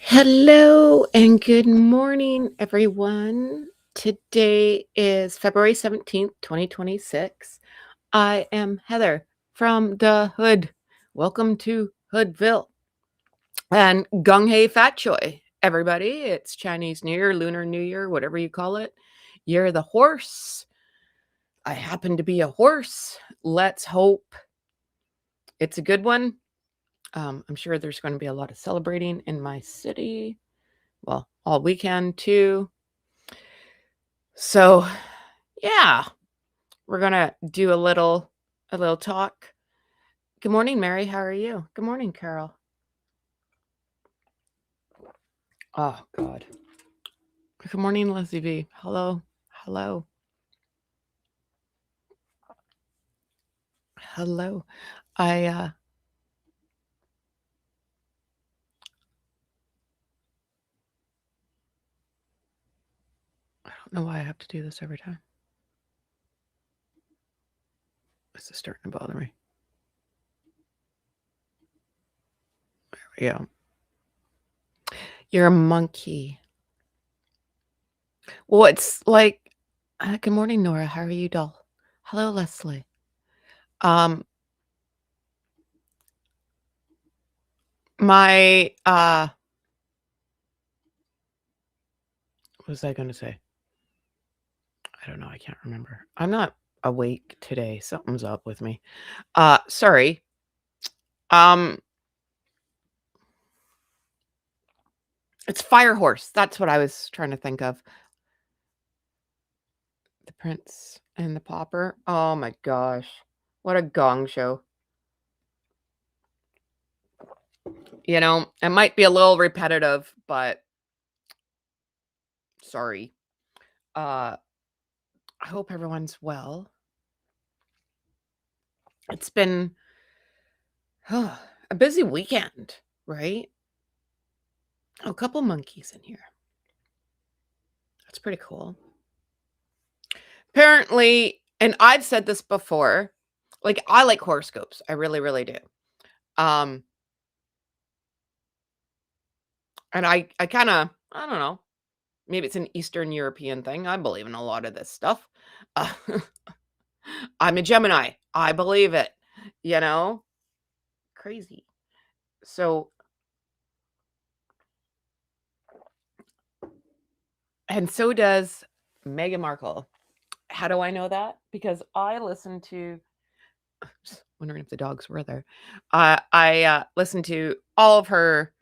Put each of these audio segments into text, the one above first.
Hello and good morning, everyone. Today is February 17th, 2026. I am Heather from the Hood. Welcome to Hoodville. And Gung Hei Fat Choi, everybody. It's Chinese New Year, Lunar New Year, whatever you call it. You're the horse. I happen to be a horse. Let's hope it's a good one. I'm sure there's going to be a lot of celebrating in my city. Well, all weekend too. So, yeah, we're gonna do a little talk. Good morning, Mary. How are you? Good morning, Carol. Oh God. Good morning, Leslie V. Hello. Hello. Hello. I don't know why I have to do this every time. This is starting to bother me. There we go. You're a monkey. Well, it's like good morning, Nora. How are you, doll? Hello, Leslie. My what was I gonna say? I don't know. I can't remember. I'm not awake today. Something's up with me. Sorry. Um, it's Firehorse. That's what I was trying to think of. The Prince and the Pauper. Oh my gosh. What a gong show. You know, it might be a little repetitive, but sorry. I hope everyone's well. It's been a busy weekend, right? Oh, a couple monkeys in here. That's pretty cool. Apparently, and I've said this before, like I like horoscopes. I really, really do. Um, and I kind of, I don't know, maybe it's an Eastern European thing. I believe in a lot of this stuff. Uh, I'm a Gemini. I believe it, you know? Crazy. So, and so does Meghan Markle. How do I know that? Because I listen to, just wondering if the dogs were there. I listened to all of her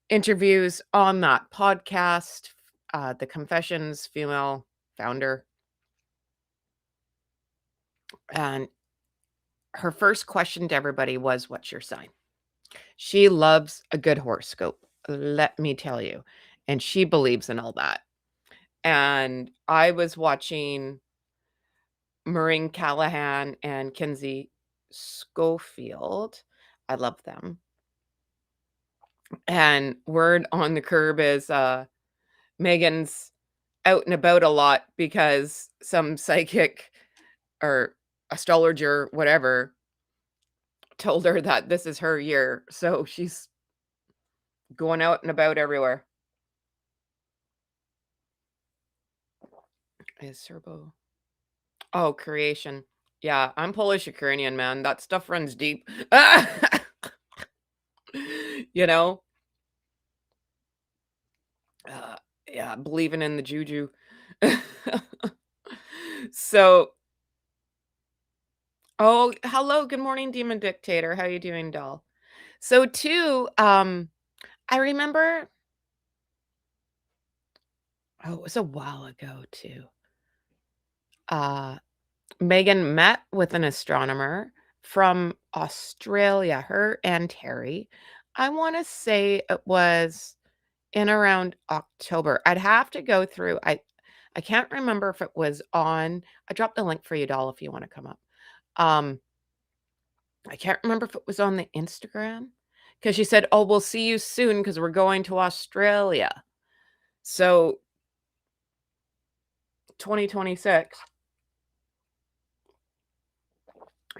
interviews on that podcast, The Confessions, female founder. And her first question to everybody was, "What's your sign?" She loves a good horoscope, let me tell you. And she believes in all that. And I was watching Maureen Callahan and Kinsey Schofield. I love them. And word on the curb is Meghan's out and about a lot because some psychic or astrologer, whatever, told her that this is her year. So she's going out and about everywhere. Is Serbo? Oh, creation. Yeah, I'm Polish Ukrainian, man. That stuff runs deep. You know? Uh, yeah, believing in the juju. So, oh, hello, good morning, Demon Dictator. How you doing, doll? So, too, I remember, oh, it was a while ago, too. Meghan met with an astronomer from Australia, her and Terry. I want to say it was in around October. I'd have to go through. I can't remember if it was on. I dropped the link for you, doll, if you want to come up. Um, I can't remember if it was on the Instagram because she said, "Oh, we'll see you soon because we're going to Australia." So 2026,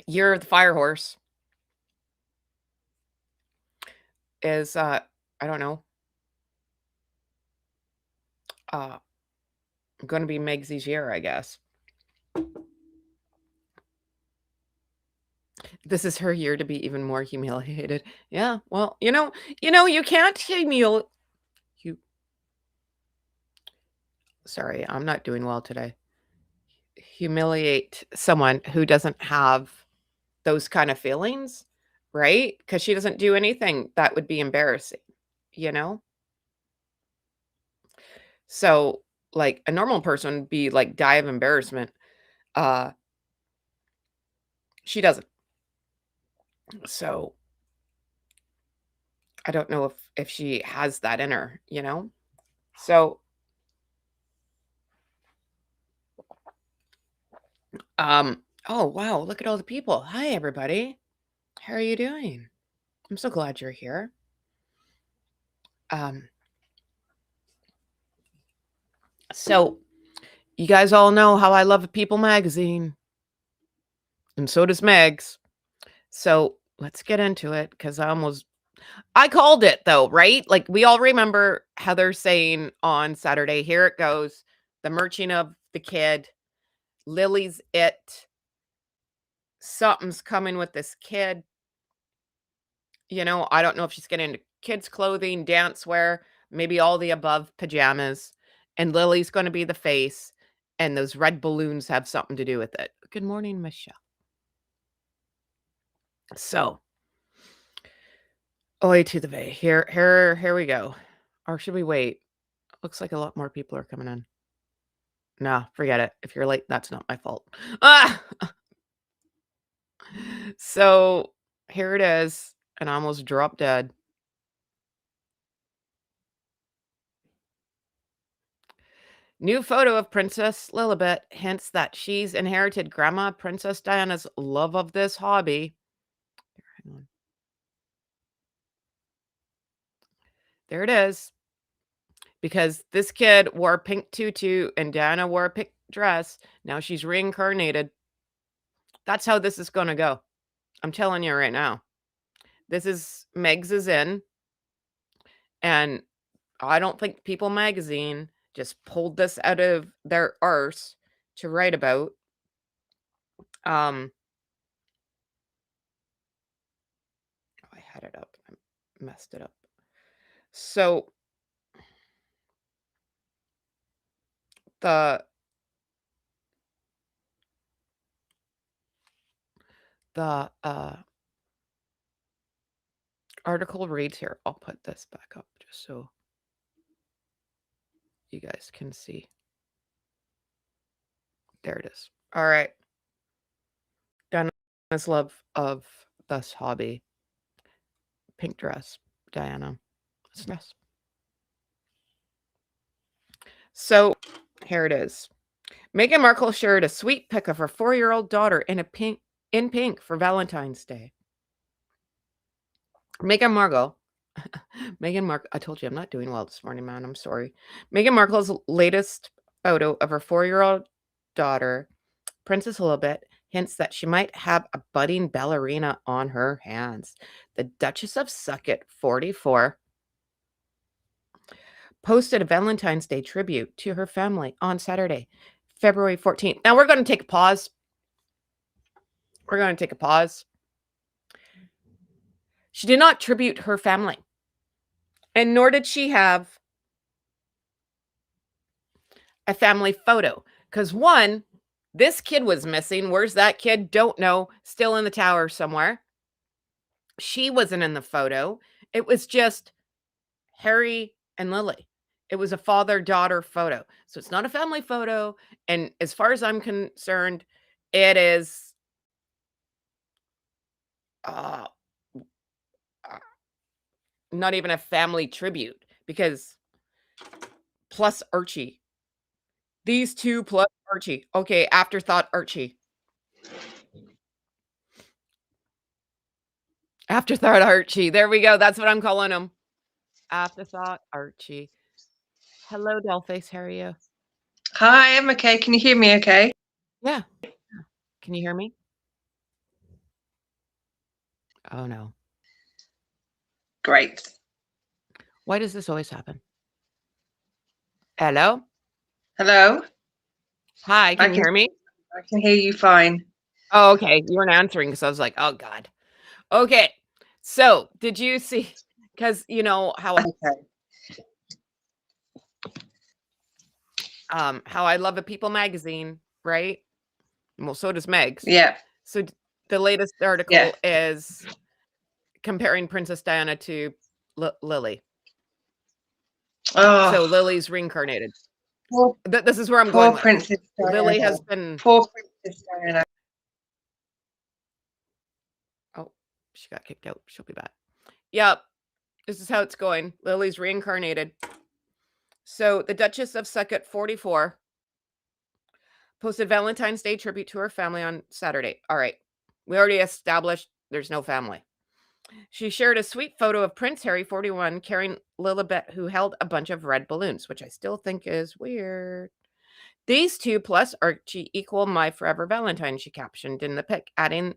year of the fire horse, is I don't know, going to be Meg's year, I guess. This is her year to be even more humiliated. Yeah, well, you can't humiliate. Sorry, I'm not doing well today. Humiliate someone who doesn't have those kind of feelings, right? Because she doesn't do anything that would be embarrassing, you know? So, like, a normal person would be like die of embarrassment. Uh, she doesn't. So I don't know if she has that in her, you know? So, oh wow, look at all the people. Hi everybody. How are you doing? I'm so glad you're here. Um, so you guys all know how I love People magazine. And so does Meg's. So let's get into it because I called it though, right? Like we all remember Heather saying on Saturday, here it goes, the merching of the kid, Lily's it, something's coming with this kid. I don't know if she's getting into kids' clothing, dance wear, maybe all the above, pajamas. And Lily's going to be the face. And those red balloons have something to do with it. Good morning, Michelle. So, oy to the vey. Here we go. Or should we wait? Looks like a lot more people are coming in. No, forget it. If you're late, that's not my fault. Ah! So, here it is. And I almost dropped dead. New photo of Princess Lilibet hints that she's inherited Grandma Princess Diana's love of this hobby. Hang on. There it is. Because this kid wore a pink tutu and Diana wore a pink dress. Now she's reincarnated. That's how this is going to go. I'm telling you right now. This is Meg's is in. And I don't think People magazine just pulled this out of their arse to write about. I had it up. I messed it up. So the article reads here. I'll put this back up just so you guys can see. There it is. All right. Diana's love of this hobby. Pink dress, Diana. Dress. So here it is. Meghan Markle shared a sweet pic of her 4-year-old daughter in pink for Valentine's Day. Meghan Markle. I told you I'm not doing well this morning, man. I'm sorry. Meghan Markle's latest photo of her 4-year-old daughter, Princess Lilibet, hints that she might have a budding ballerina on her hands. The Duchess of Sussex, 44, posted a Valentine's Day tribute to her family on Saturday, February 14th. Now we're going to take a pause. She did not tribute her family, and nor did she have a family photo. Because one, this kid was missing. Where's that kid? Don't know. Still in the tower somewhere. She wasn't in the photo. It was just Harry and Lily. It was a father-daughter photo. So it's not a family photo. And as far as I'm concerned, it is not even a family tribute because plus Archie. These two plus Archie. Okay, afterthought Archie. Afterthought Archie. There we go. That's what I'm calling him. Afterthought Archie. Hello, Dollface. How are you? Hi, I'm okay. Can you hear me okay? Yeah. Can you hear me? Oh, no. Great. Why does this always happen? Hello? Hello? Hi, I can you can hear me? I can hear you fine. Oh, okay. You weren't answering because I was like, oh God. Okay. So did you see? Because you know Okay. how I love a People magazine, right? Well, so does Meg's. Yeah. So the latest Yeah. article is comparing Princess Diana to Lily. Oh, So Lily's reincarnated. poor, This is where I'm going poor with. Princess Lily Diana. has been. Poor Princess Diana. Oh, she got kicked out. She'll be back. Yep. This is how it's going. Lily's reincarnated. So the Duchess of Succot, 44, posted Valentine's Day tribute to her family on Saturday. All right. We already established there's no family. She shared a sweet photo of Prince Harry, 41, carrying Lilibet, who held a bunch of red balloons, which I still think is weird. These two plus Archie equal my forever Valentine, she captioned in the pic, adding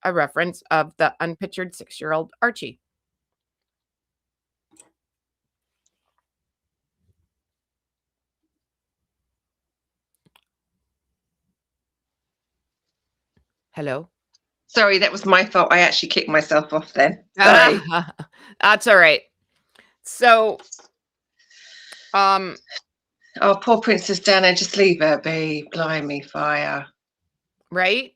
a reference of the unpictured 6-year-old Archie. Hello? Sorry, that was my fault. I actually kicked myself off then. Sorry. That's all right. So, Oh, poor Princess Diana. Just leave her be. Blimey, fire. right?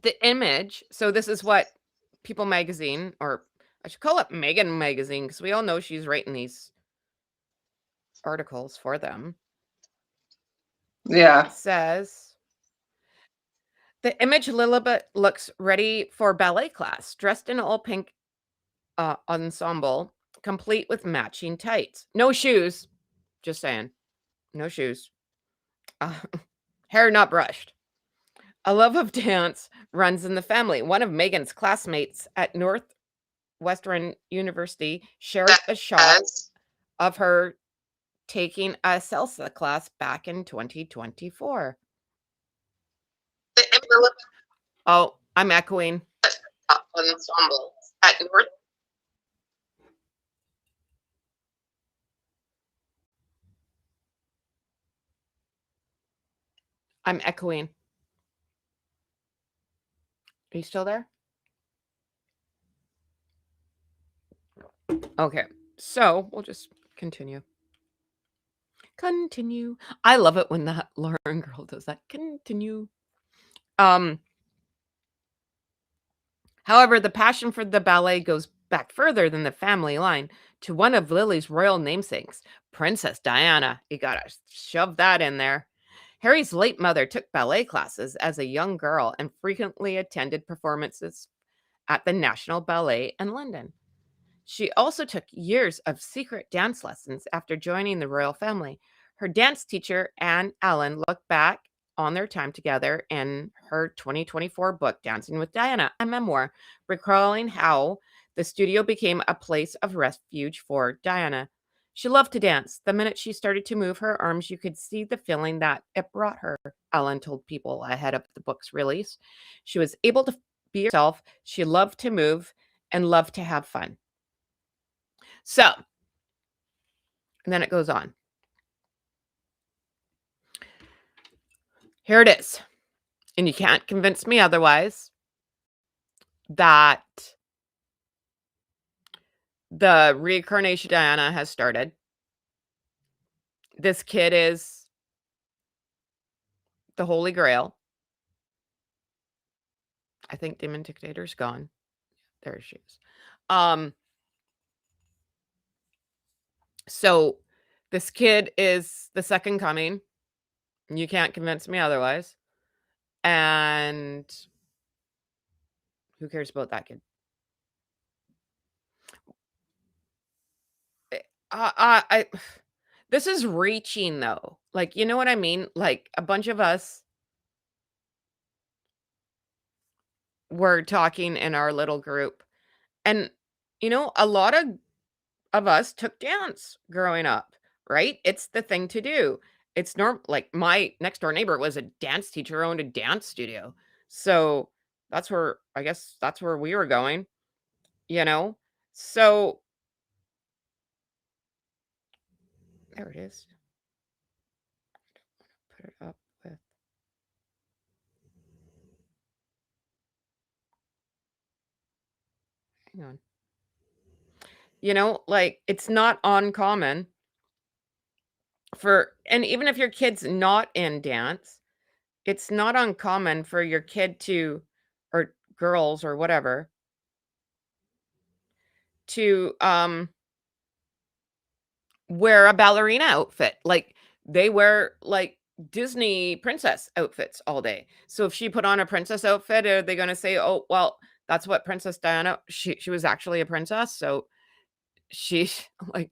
The image. So this is what People magazine, or I should call it Meghan magazine, because we all know she's writing these articles for them. Yeah. Says the image Lilibet looks ready for ballet class, dressed in all pink ensemble, complete with matching tights. No shoes. Just saying. No shoes. Uh, hair not brushed. A love of dance runs in the family. One of Meghan's classmates at Northwestern University shared a shot of her taking a salsa class back in 2024. Oh, I'm echoing. Ensemble at North. I'm echoing. Are you still there? Okay. So we'll just continue. Continue. I love it when that Lauren girl does that. Continue. Um, However, the passion for the ballet goes back further than the family line to one of Lily's royal namesakes, Princess Diana. You gotta shove that in there. Harry's late mother took ballet classes as a young girl and frequently attended performances at the National Ballet in London. She also took years of secret dance lessons after joining the royal family. Her dance teacher, Anne Allen, looked back on their time together in her 2024 book, Dancing with Diana, a memoir, recalling how the studio became a place of refuge for Diana. She loved to dance. The minute she started to move her arms, you could see the feeling that it brought her, Allen told People ahead of the book's release. She was able to be herself. She loved to move and loved to have fun. So, and then it goes on. Here it is. And you can't convince me otherwise that the reincarnation Diana has started. This kid is the Holy Grail. I think Demon Dictator's gone. There she is. So this kid is the second coming. You can't convince me otherwise. And who cares about that kid? I this is reaching though. Like, you know what I mean? Like a bunch of us were talking in our little group. And a lot of us took dance growing up, right? It's the thing to do. It's normal. Like my next door neighbor was a dance teacher, owned a dance studio. So that's where I guess that's where we were going, you know? So there it is. put it up with. Hang on. You know, like it's not uncommon and even if your kid's not in dance, it's not uncommon for your kid to, or girls or whatever, to wear a ballerina outfit. Like they wear like Disney princess outfits all day. So if she put on a princess outfit, are they going to say, "Oh, well, that's what Princess Diana, she was actually a princess." So she like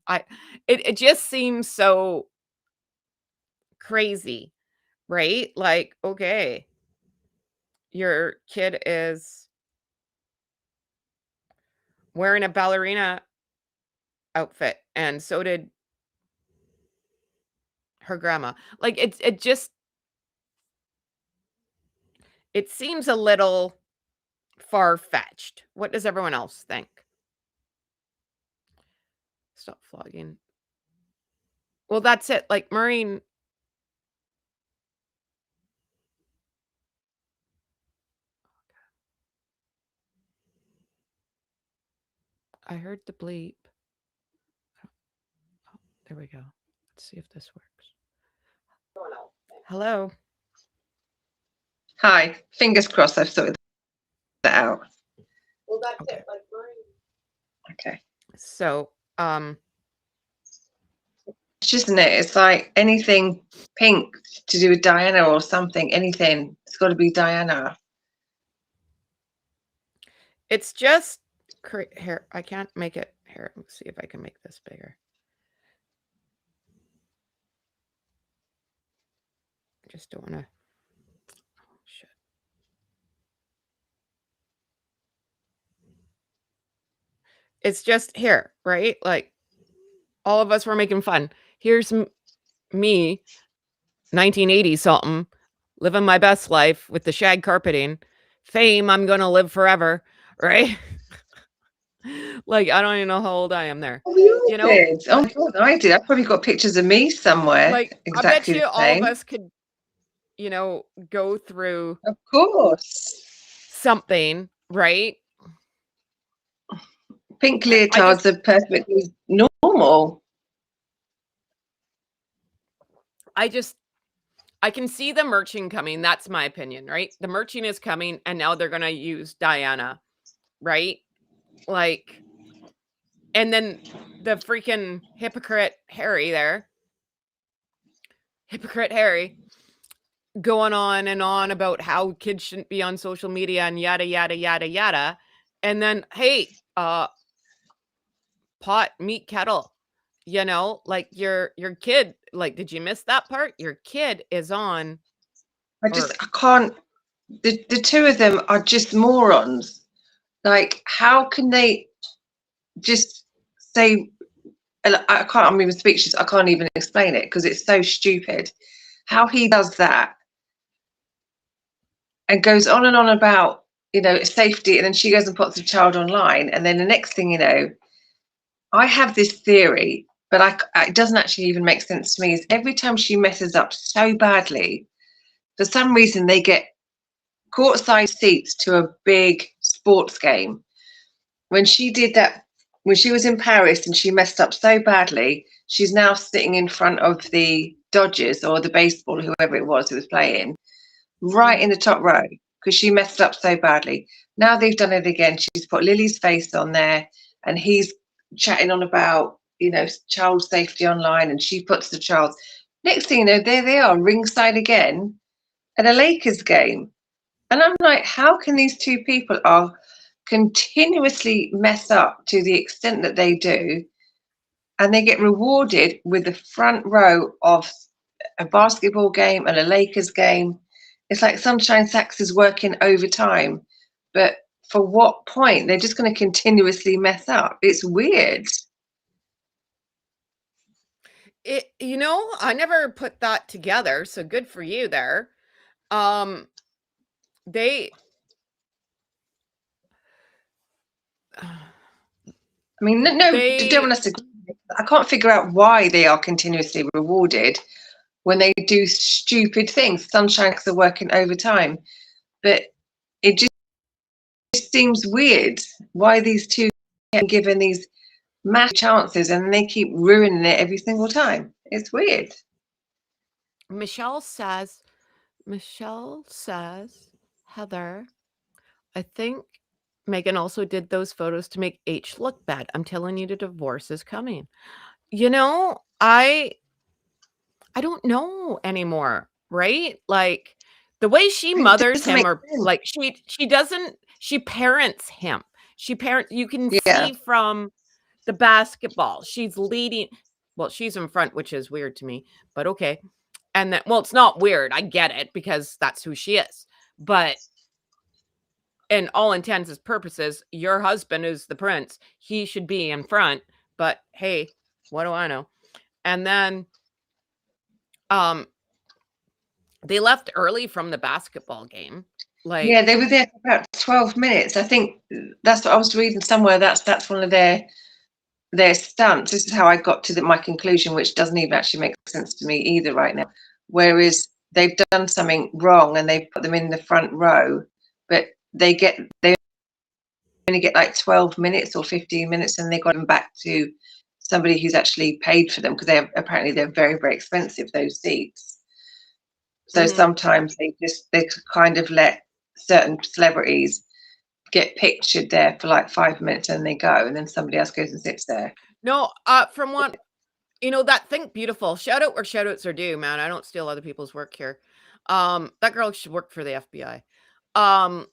it just seems so crazy, right? Like, okay, your kid is wearing a ballerina outfit and so did her grandma. Like it seems a little far-fetched. What does everyone else think? Stop flogging. Well, that's it. Like Maureen, I heard the bleep. Oh, there we go. Let's see if this works. Hello. Hi. Fingers crossed I've sorted that out. Well, that's okay. It. Like Maureen. Okay. So, Isn't it? It's like anything pink to do with Diana or something, anything. It's got to be Diana. it's just here. I can't make it here. Let's see if I can make this bigger. I just don't want to. Oh, shit. It's just here, right? Like all of us were making fun. Here's me, 1980 something, living my best life with the shag carpeting. Fame, I'm going to live forever, right? Like, I don't even know how old I am there. Oh, you You know, did? Oh my God, I did. I've probably got pictures of me somewhere like I bet exactly you the all of same. us could, go through Of course. something, right? Pink I just leotards are perfectly normal. I just I can see the merching coming. That's my opinion, right? The merching is coming and now they're going to use Diana, right? Like, and then the freaking hypocrite Harry going on and on about how kids shouldn't be on social media and yada yada yada yada. And then, hey, pot meat kettle, like your kid, like, did you miss that part? Your kid is on, I or can't. The two of them are just morons. Like, how can they just say? I can't. I'm even speechless. I can't even explain it because it's so stupid. How he does that and goes on and on about safety, and then she goes and puts the child online, and then the next thing you know, I have this theory, but it doesn't actually even make sense to me. Is every time she messes up so badly, for some reason they get courtside seats to a big sports game. When she did that, when she was in Paris and she messed up so badly, she's now sitting in front of the Dodgers or the baseball, whoever it was who was playing, right in the top row because she messed up so badly. Now they've done it again. She's put Lily's face on there and he's chatting on about, child safety online, and she puts the child. Next thing you know, there they are ringside again at a Lakers game. And I'm like, how can these two people are continuously mess up to the extent that they do, and they get rewarded with the front row of a basketball game and a Lakers game? It's like Sunshine Sachs is working overtime, but for what point? They're just going to continuously mess up. It's weird. I never put that together, so good for you there. They I mean, no, don't they want us to. I can't figure out why they are continuously rewarded when they do stupid things. Sunshine's are working overtime, but it just seems weird why these two get given these massive chances and they keep ruining it every single time. It's weird. Michelle says, Heather, I think Meghan also did those photos to make H look bad. I'm telling you, the divorce is coming. You know, I don't know anymore, right? Like the way she It mothers doesn't him, make or sense. like she parents him. You can Yeah. see from the basketball. She's leading. Well, she's in front, which is weird to me, but okay. And then, well, it's not weird. I get it because that's who she is. But in all intents and purposes, your husband is the prince. He should be in front. But hey, what do I know? And then um they left early from the basketball game. Yeah, Like, they were there for about 12 minutes. I think that's what I was reading somewhere. That's one of their stunts. This is how I got to my conclusion, which doesn't even actually make sense to me either right now. Whereas they've done something wrong and they put them in the front row, but they only get like 12 minutes or 15 minutes, and they got them back to somebody who's actually paid for them, because they're very, very expensive, those seats. So mhm. sometimes they kind of let certain celebrities get pictured there for like 5 minutes and they go, and then somebody else goes and sits there. No, from what that Think Beautiful, shout out where shout outs are due, man. I don't steal other people's work here. That girl should work for the FBI. Um,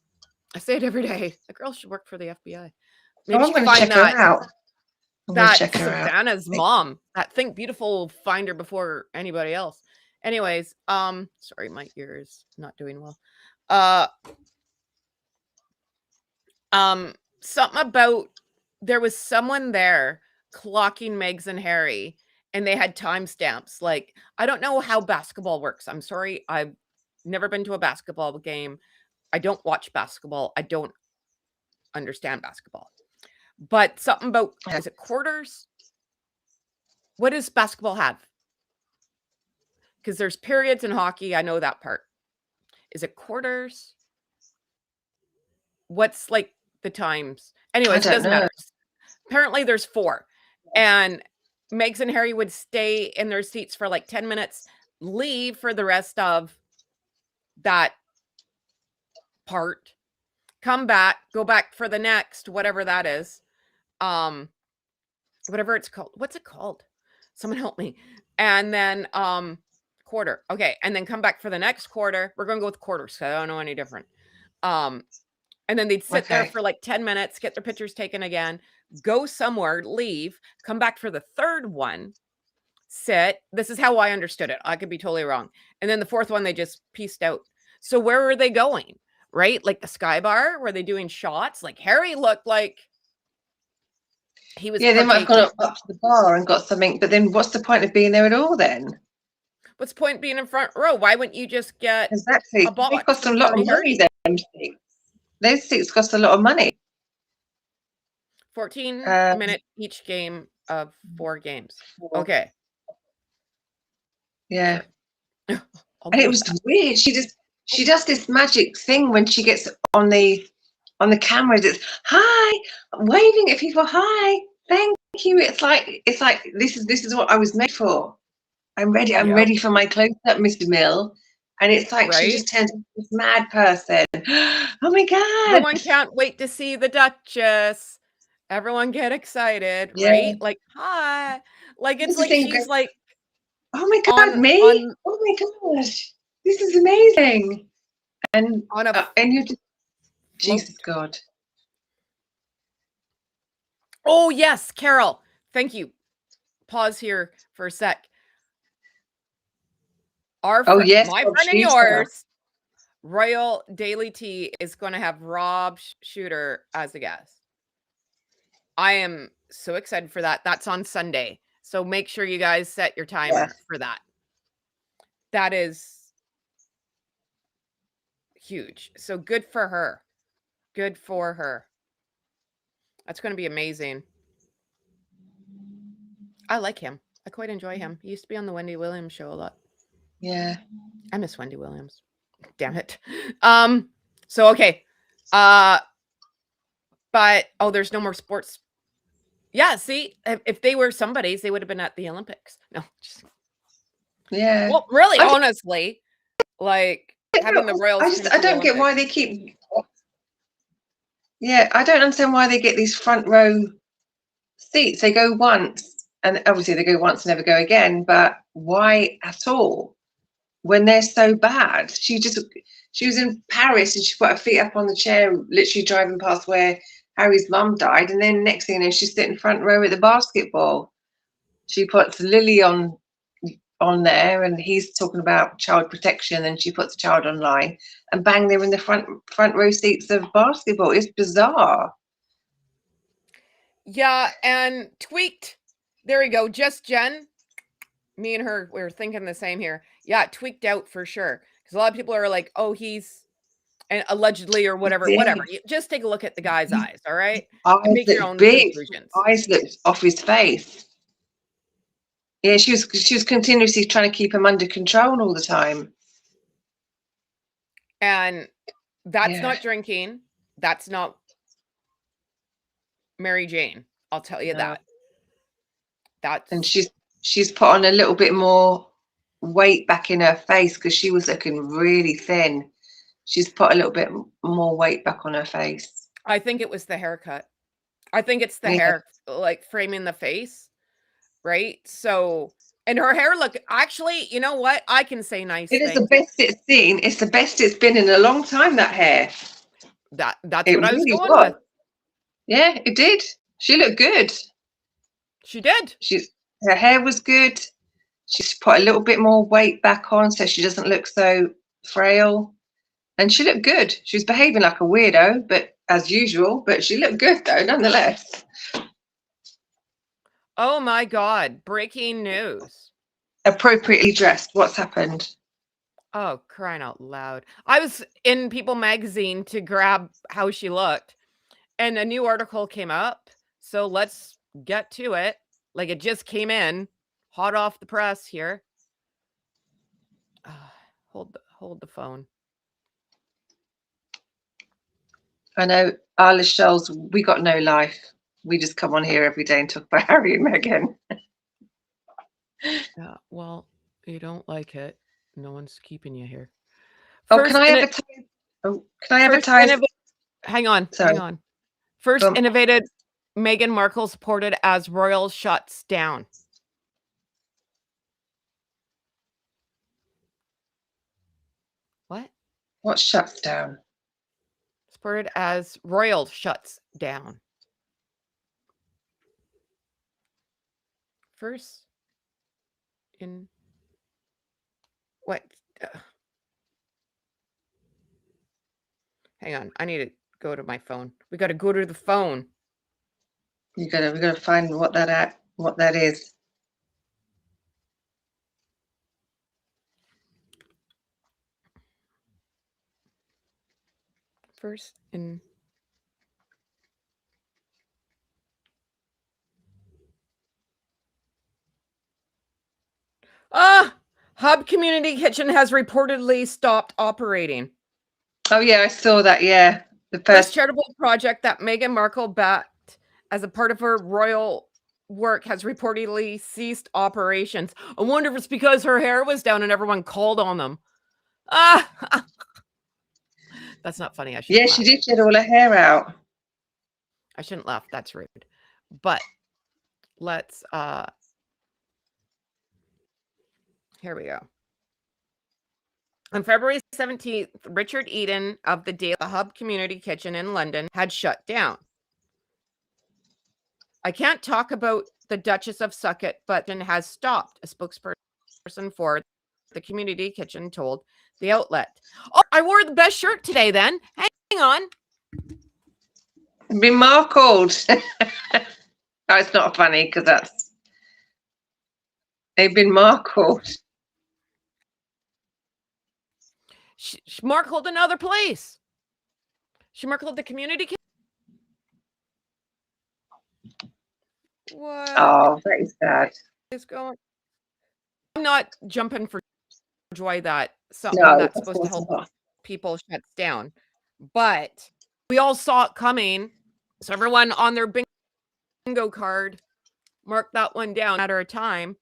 I say it every day. That girl should work for the FBI. Oh, Maybe I'm she could going to find check her that out. I'm going to that check her out. Savannah's mom. That Think Beautiful will find her before anybody else. Anyways, sorry, my ear is not doing well. Uh, something about there was someone there clocking Megs and Harry, and they had timestamps. Like, I don't know how basketball works. I'm sorry, I've never been to a basketball game. I don't watch basketball. I don't understand basketball. But something about, is it quarters? What does basketball have? Because there's periods in hockey. I know that part. Is it quarters? What's like the times? I Anyways, it don't doesn't know. matter. Apparently there's 4. And Megs and Harry would stay in their seats for like 10 minutes, leave for the rest of that part, come back, go back for the next, whatever that is. Um, whatever it's called. What's it called? Someone help me. And then quarter. Okay. And then come back for the next quarter. We're gonna go with quarters because I don't know any different. Um, and then they'd sit there Okay. for like 10 minutes, get their pictures taken again, go somewhere, leave, come back for the third one, sit. This is how I understood it. I could be totally wrong. And then the fourth one, they just pieced out. So where were they going? Right? Like the Sky Bar? Were they doing shots? Like Harry looked like he was Yeah, they might have gone partaking. up to the bar and got something, but then what's the point of being there at all then? What's the point being in front row? Why wouldn't you just get Exactly. a They box cost a from lot of Dirty money, Hardy? them seats. Those seats cost a lot of money. 14 Um, minute each game of 4 games. Okay, yeah. sure. I'll And go it with was that. weird. She does this magic thing when she gets on the cameras. It's hi, waving at people. Hi, thank you. It's like this is what I was made for. I'm ready. I'm Yep. ready for my close up, Mr. Mill. And it's like she Right? just turns into this mad person. Oh my god. Everyone can't wait to see the Duchess. Everyone get excited, Yeah. right? Like, "Hi." Like, I it's just like think, she's, like, oh my god, on me? on Oh my gosh, this is amazing. And on a and you just, Jesus float. God. Oh, yes, Carol. Thank you. Pause here for a sec. Oh yes, My Bob friend and Shooter. yours, Royal Daily Tea, is gonna have Rob Shooter as a guest. I am so excited for that. That's on Sunday. So make sure you guys set your Yeah. timer for that. That is huge. So good for her. Good for her. That's going to be amazing. I like him. I quite enjoy him. He used to be on the Wendy Williams show a lot. Yeah. I miss Wendy Williams. Damn it. So okay. Uh but there's no more sports. Yeah, see, if they were somebody's, they would have been at the Olympics. No, just Yeah. well, really, I honestly, like having the Royals come I to the don't get Olympics. why they keep. Yeah, I don't understand why they get these front row seats. They go once, and obviously they go once, never go again. But why at all when they're so bad? She was in Paris and she put her feet up on the chair, literally driving past where Harry's mum died, and then next thing you know, she's sitting front row at the basketball. She puts Lily on there, and he's talking about child protection, and she puts a child online, and bang, they're in the front row seats of basketball. It's bizarre. Yeah, and tweaked. There we go. Just Jen. Me and her, we were thinking the same here. Yeah, tweaked out for sure. Because a lot of people are like, "Oh, he's and allegedly or whatever, Yeah. whatever." You just take a look at the guy's eyes, all right, and Eyes make your look own big. conclusions. Eyes looked off his face. Yeah, she was continuously trying to keep him under control all the time. And that's Yeah. not drinking. That's not Mary Jane. I'll tell you No. that. And That's she's put on a little bit more weight back in her face because she was looking really thin. She's put a little bit more weight back on her face. I think it was the haircut. I think it's the Yeah. hair like framing the face, right? So and her hair look actually, you know what? I can say nice It is the things. best it's seen. It's the best it's been in a long time, that hair. That's It what I was really going was. with. Yeah, it did. She looked good. She did. Her hair was good. She's put a little bit more weight back on so she doesn't look so frail. And she looked good. She was behaving like a weirdo, but as usual, but she looked good though, nonetheless. Oh my god, breaking news. Appropriately dressed. What's happened? Oh, crying out loud. I was in People magazine to grab how she looked, and a new article came up. So let's get to it. Like it just came in, hot off the press here. Hold the phone. I know our Lachelle's, we got no life. We just come on here every day and talk about Harry and Meghan. Yeah, well, you don't like it. No one's keeping you here. Oh, can First I in it. advertise? Oh, can I First advertise? hang on, Sorry. hang on. First innovated Meghan Markle supported as royal shuts down. What? What shuts down? Supported as royal shuts down. First in what? Hang on, I need to go to my phone. We got to go to the phone. We gotta find what that is. First in Hub Community Kitchen has reportedly stopped operating. Oh yeah, I saw that. Yeah, the First first. charitable project that Meghan Markle backed as a part of her royal work has reportedly ceased operations. I wonder if it's because her hair was down and everyone called on them. Ah, that's not funny. I shouldn't Yeah, laugh. she did get all her hair out. I shouldn't laugh. That's rude. But let's here we go. On February 17th, Richard Eden of the Hub Community Kitchen in London had shut down. I can't talk about the Duchess of Sussex, but has stopped, a spokesperson for the community kitchen told the outlet. Oh, I wore the best shirt today then. Hang on. Been markled. Oh, it's not funny because they've been markled. She markled another place. She markled the community kitchen. What Oh, that is sad. is going? I'm not jumping for enjoy that something No, that's of supposed to course help not. people shuts down. But we all saw it coming. So everyone on their bingo card marked that one down at a time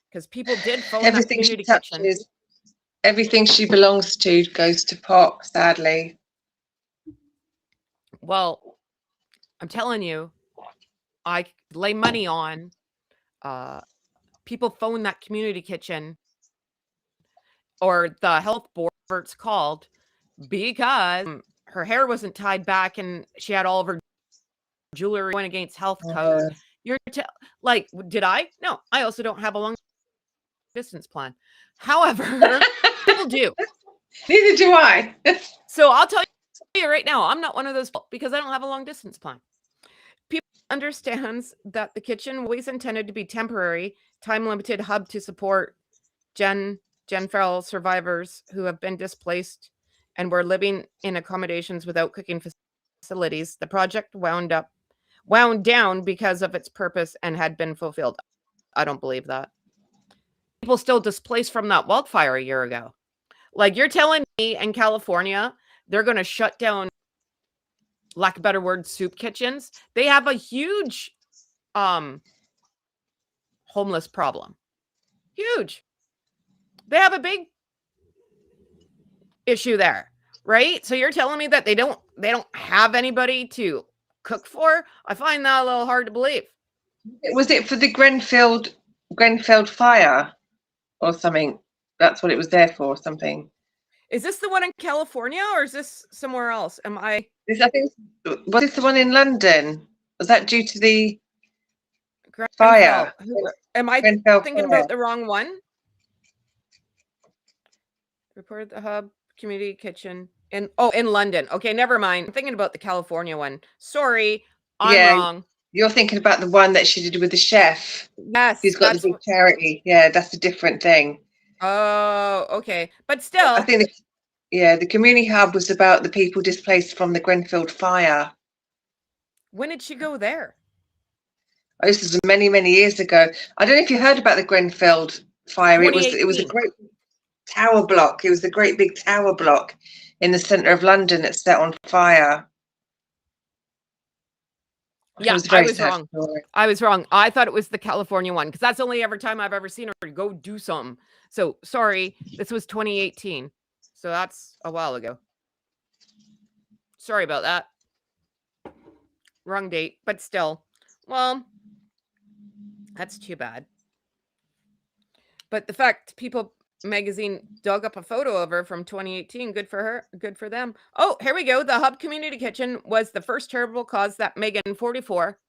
because people did phone that Everything she community kitchen. touches, everything she belongs to goes to pot, sadly. Well, I'm telling you, I lay money on people phone that community kitchen or the health board, whatever it's called, because her hair wasn't tied back and she had all of her jewelry going against health code. You're like, did I? No, I also don't have a long distance plan. However, people do. Neither do I. So I'll tell you right now, I'm not one of those people because I don't have a long distance plan. People understands that the kitchen was intended to be temporary, time limited hub to support Gen Farrell survivors who have been displaced and were living in accommodations without cooking facilities. The project wound down because of its purpose and had been fulfilled. I don't believe that. People still displaced from that wildfire a year ago. Like you're telling me in California, they're going to shut down, lack of a better word, soup kitchens. They have a huge homeless problem. Huge. They have a big issue there, right? So you're telling me that they don't have anybody to cook for? I find that a little hard to believe. Was it for the Grenfell fire or something? That's what it was there for, something. Is this the one in California or is this somewhere else? Am I I think was this the one in London? Was that due to the fire? Grenfell? Am I Grenfell thinking fire. about the wrong one? Reported the hub community kitchen in London. Okay, never mind. I'm thinking about the California one. Sorry, I'm Yeah, wrong. you're thinking about the one that she did with the chef Yes, who's got the that's big charity. Yeah, that's a different thing. oh, okay. But I still, think the community hub was about the people displaced from the Grenfell fire. when did she go there? Oh, this was many, many years ago. I don't know if you heard about the Grenfell fire. It was a 2018. great tower block. It was the great big tower block in the centre of London that set on fire. It Yeah, was a I very was sad wrong. story. I was wrong. I thought it was the California one because that's the only ever time I've ever seen her go do something. So sorry, this was 2018. So that's a while ago. Sorry about that. Wrong date, but still. Well, that's too bad. But the fact People magazine dug up a photo of her from 2018, good for her, good for them. Oh, here we go. The Hub Community Kitchen was the first charitable cause that Meghan, 44,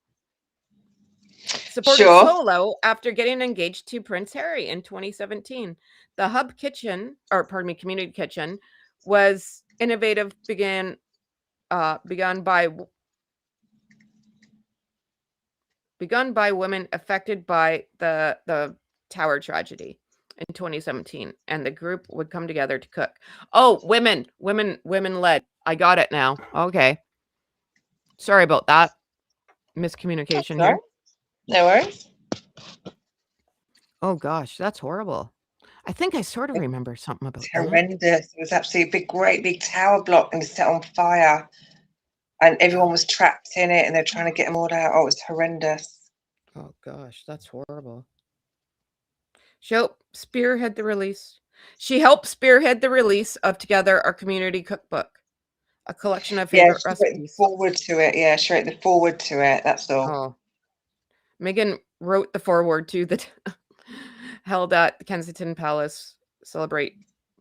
supported Sure. solo after getting engaged to Prince Harry in 2017. The Hub Kitchen, or pardon me, Community Kitchen, was innovative, begun by women affected by the tower tragedy in 2017, and the group would come together to cook. Oh, women led. I got it now. Okay. Sorry about that. Miscommunication That's all right. here. No worries. Oh gosh, that's horrible. I think I sort of It's remember something about that. horrendous. It was absolutely a big, great big tower block and it set on fire. And everyone was trapped in it and they're trying to get them all out. Oh, it was horrendous. Oh gosh, that's horrible. She helped spearhead the release. She helped spearhead the release of Together, our community cookbook, a collection of Yeah, favorite she wrote the recipes. forward to it. Yeah, she wrote the forward to it. That's all. Oh, Meghan wrote the foreword to the held at the Kensington Palace Celebrate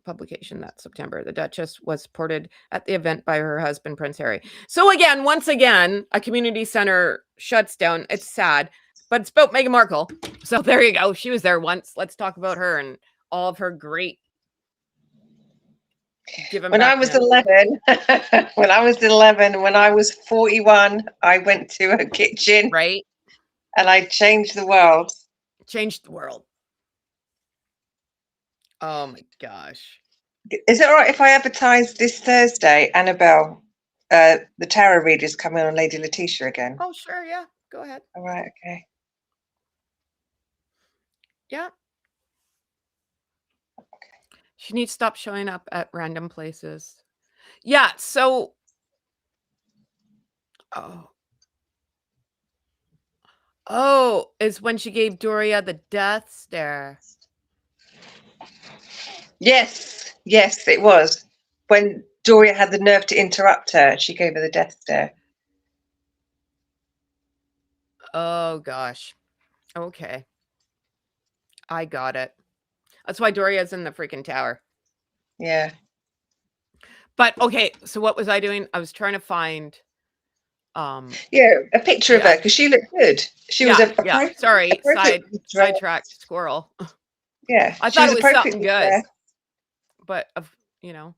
publication that September. The Duchess was supported at the event by her husband, Prince Harry. So again, once again, a community center shuts down. It's sad, but it's about Meghan Markle. So there you go. She was there once. Let's talk about her and all of her great giving When I back was now. 11, when I was 41, I went to a kitchen Right? and I changed the world. Changed the world. Oh my gosh. Is it all right if I advertise this Thursday, Annabelle, the tarot reader's coming on Lady Letitia again? Oh, sure. Yeah. Go ahead. All right, okay. Yeah. She needs to stop showing up at random places. Yeah, so oh. Oh, is when she gave Doria the death stare. Yes, yes, it was. When Doria had the nerve to interrupt her, she gave her the death stare. Oh gosh. Okay. I got it. That's why Doria's in the freaking tower. Yeah. But okay, so what was I doing? I was trying to find Yeah, a picture of yeah, her because she looked good. She was yeah, a yeah. appropriate, Sorry, appropriately sidetracked dressed. squirrel. Yeah, I she thought was it was something appropriately good, dressed. but you know,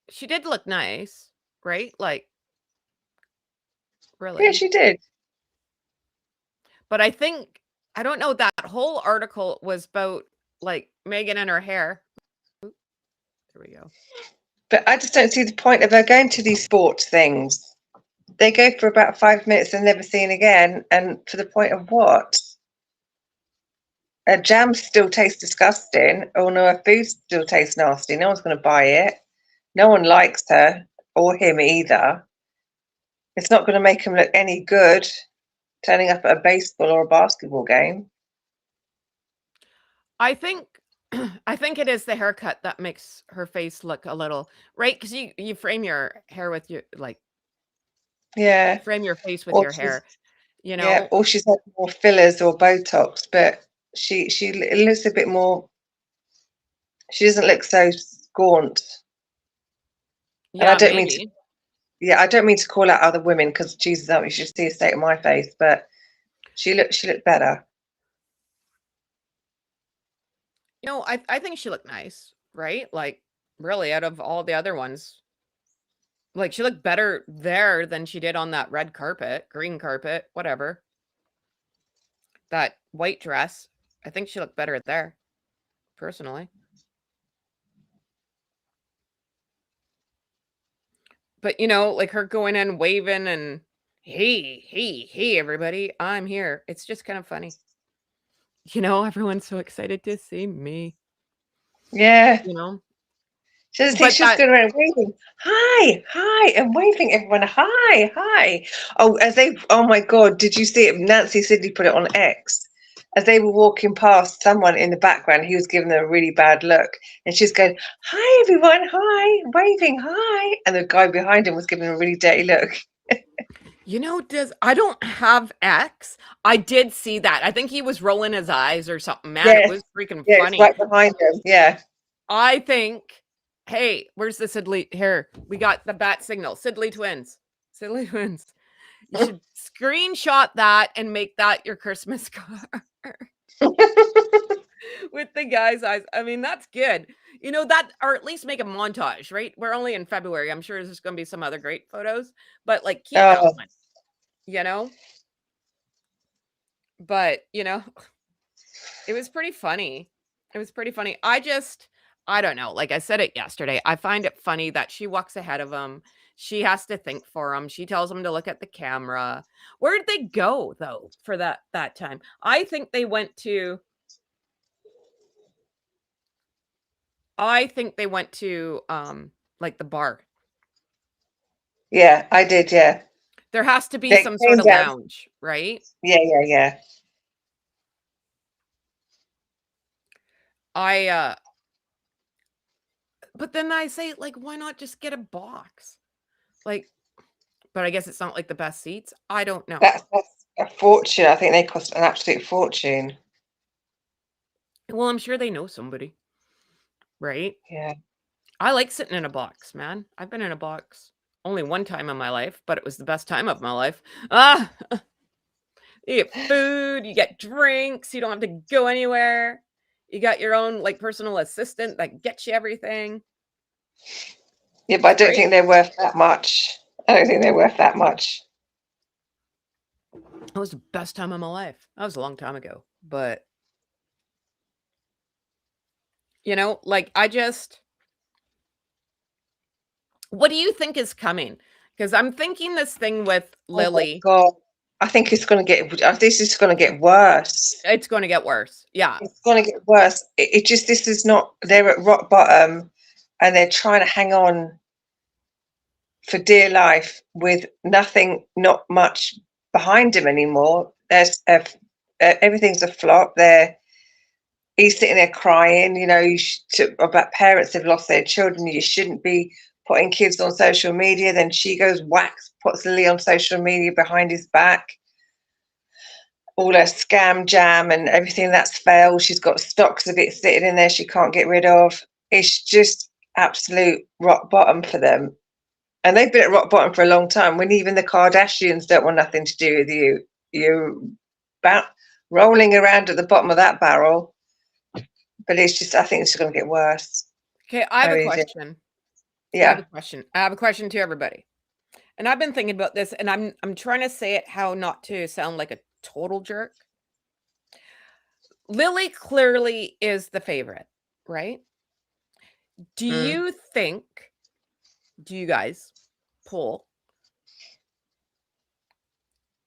she did look nice, right? Like Yeah, really. she did. But I think I don't know, that whole article was about like Meghan and her hair. Oop, there we go. But I just don't see the point of her going to these sports things. They go for about 5 minutes and never seen again. And for the point of what? Her jam still tastes disgusting. Oh no, her food still tastes nasty. No one's going to buy it. No one likes her or him either. It's not going to make him look any good turning up at a baseball or a basketball game. I think I think it is the haircut that makes her face look a little right, because you frame your hair with your like Yeah. frame your face with Or your she's hair, you yeah, know? or she's had more fillers or Botox, but she it looks a bit more. She doesn't look so gaunt. And I Yeah, don't mean to. maybe. Yeah, I don't mean to call out other women because Jesus, you should see a state of my face. But she looked better. You know, I think she looked nice, right? Like really out of all the other ones. Like she looked better there than she did on that red carpet, green carpet, whatever. That white dress. I think she looked better there, personally. But you know, like her going in waving and hey, everybody, I'm here. It's just kind of funny. You know, everyone's so excited to see me, Yeah. you know? She doesn't think But she was that going around waving, hi, hi, and waving everyone, hi, hi. Oh, as they, oh my God, did you see it? Nancy Sidley put it on X. As they were walking past someone in the background, he was giving them a really bad look. And she's going, hi, everyone, hi, waving, hi. And the guy behind him was giving him a really dirty look. you know, does I don't have X. I did see that. I think he was rolling his eyes or something. Man, it Yes, was freaking yeah, it's funny. right behind him. Yeah. I think, hey, where's the Sidley? Here, we got the bat signal. Sidley twins. Sidley twins. You should screenshot that and make that your Christmas card with the guy's eyes. I mean, that's good. You know, that, or at least make a montage, right? We're only in February. I'm sure there's going to be some other great photos, but like keep Oh, going, you know? But, you know, it was pretty funny. It was pretty funny. I don't know. Like I said it yesterday. I find it funny that she walks ahead of him. She has to think for him. She tells him to look at the camera. Where'd they go though for that time? I think they went to like the bar. yeah, I did. Yeah. There has to be They some sort came of down. lounge, right? Yeah, yeah, yeah. I but then I say like why not just get a box? Like but I guess it's not like the best seats. I don't know. That's a fortune. I think they cost an absolute fortune. Well, I'm sure they know somebody, right? Yeah. I like sitting in a box, man. I've been in a box only one time in my life, but it was the best time of my life. Ah, you get food, you get drinks, you don't have to go anywhere. You got your own like personal assistant that gets you everything. Yeah, but It's I don't great. think they're worth that much. I don't think they're worth that much. It was the best time of my life. That was a long time ago. But, you know, like what do you think is coming? Because I'm thinking this thing with Oh my Lily. God. I think it's going to get. This is going to get worse. It's going to get worse. Yeah. It's going to get worse. It just. This is not. They're at rock bottom, and they're trying to hang on for dear life with nothing, not much behind him anymore. Everything's a flop. He's sitting there crying. About parents who've lost their children. You shouldn't be putting kids on social media. Then she goes puts Lily on social media behind his back. All her scam jam and everything that's failed. She's got stocks of it sitting in there she can't get rid of. It's just absolute rock bottom for them. And they've been at rock bottom for a long time, when even the Kardashians don't want nothing to do with you. You're about rolling around at the bottom of that barrel. But it's just, I think it's going to get worse. Okay, I have I a really do. question. I have Yeah. a question. I have a question to everybody. And I've been thinking about this, and I'm trying to say it how not to sound like a total jerk. Lily clearly is the favorite, right? Do you think, do you guys poll,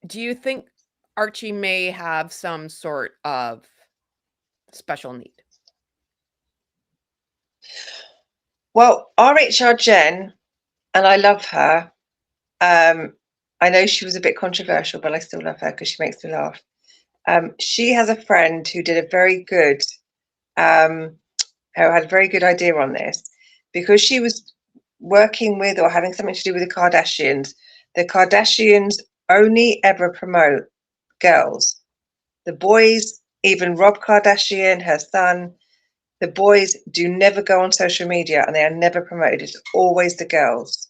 do you think Archie may have some sort of special need? Well, RHR Jen, and I love her. I know she was a bit controversial, but I still love her because she makes me laugh. She has a friend who did a very good, who had a very good idea on this, because she was working with or having something to do with the Kardashians. The Kardashians only ever promote girls. The boys, even Rob Kardashian, her son, the boys do never go on social media and they are never promoted. It's always the girls.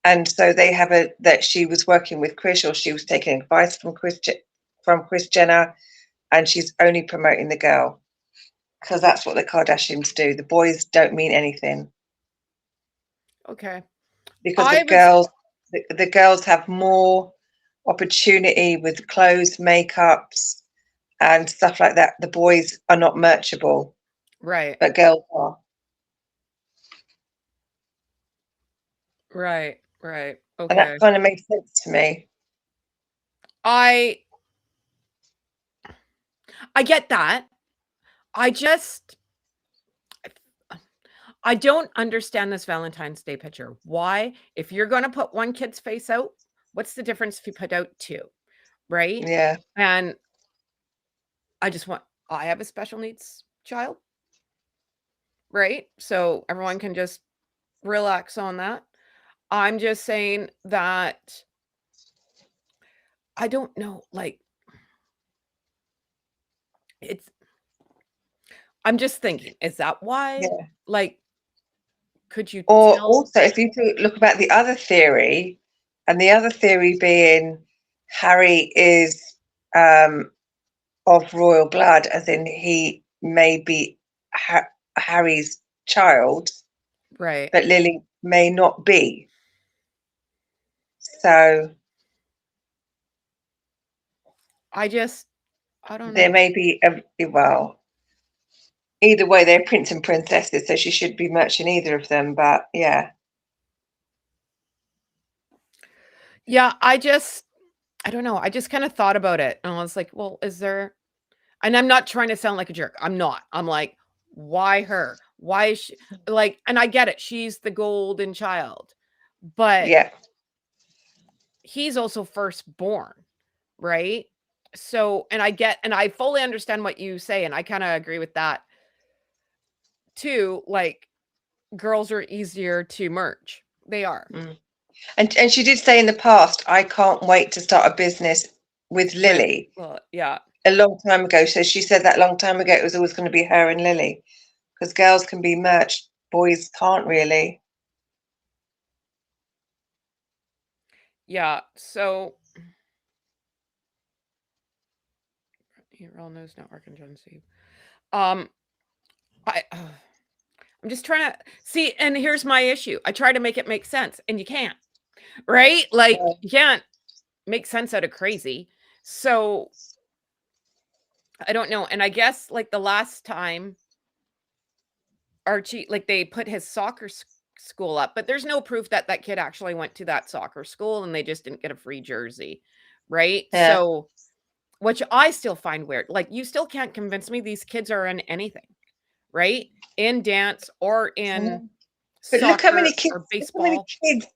And so they have that she was working with Chris, or she was taking advice from Chris Jenner, and she's only promoting the girl, because that's what the Kardashians do. The boys don't mean anything, Okay. because the girls have more opportunity with clothes, makeups, and stuff like that. The boys are not merchable, Right. but girls are. Right. Right. And that Okay. kind of makes sense to me. I get that. I just I don't understand this Valentine's Day picture. Why? If you're going to put one kid's face out, what's the difference if you put out two? Right? Yeah. And I have a special needs child, right? So everyone can just relax on that. I'm just saying that I don't know, like, it's I'm just thinking, is that why? Yeah. Like, could you Or tell? also, if you look about the other theory, and the other theory being Harry is of royal blood, as in he may be Harry's child, Right. but Lily may not be. So I don't there know. may be well, either way, they're prince and princesses, so she should be merching either of them. But yeah, Yeah, I don't know. I just kind of thought about it and I was like, well, is there, and I'm not trying to sound like a jerk. I'm not. I'm like, why her? Why is she like, and I get it. She's the golden child, but yeah, he's also firstborn, right? So, and I fully understand what you say, and I kind of agree with that too. Like, girls are easier to merge. They are. mm. And she did say in the past, I can't wait to start a business with With, Lily, well, yeah. a long time ago. So she said that long time ago it was always going to be her and Lily, because girls can be merged, boys can't really. Yeah. So, here, all knows network and Gen Z. Um, I'm just trying to see, and here's my issue. I try to make it make sense, and you can't, right? Like, So, you can't make sense out of crazy. So I don't know. And I guess like the last time Archie, like they put his soccer school up, but there's no proof that that kid actually went to that soccer school and they just didn't get a free jersey. right? Yeah. So, which I still find weird. Like, you still can't convince me these kids are in anything, right? In dance or in Mm. But look how many soccer kids, or look how many baseball. kids,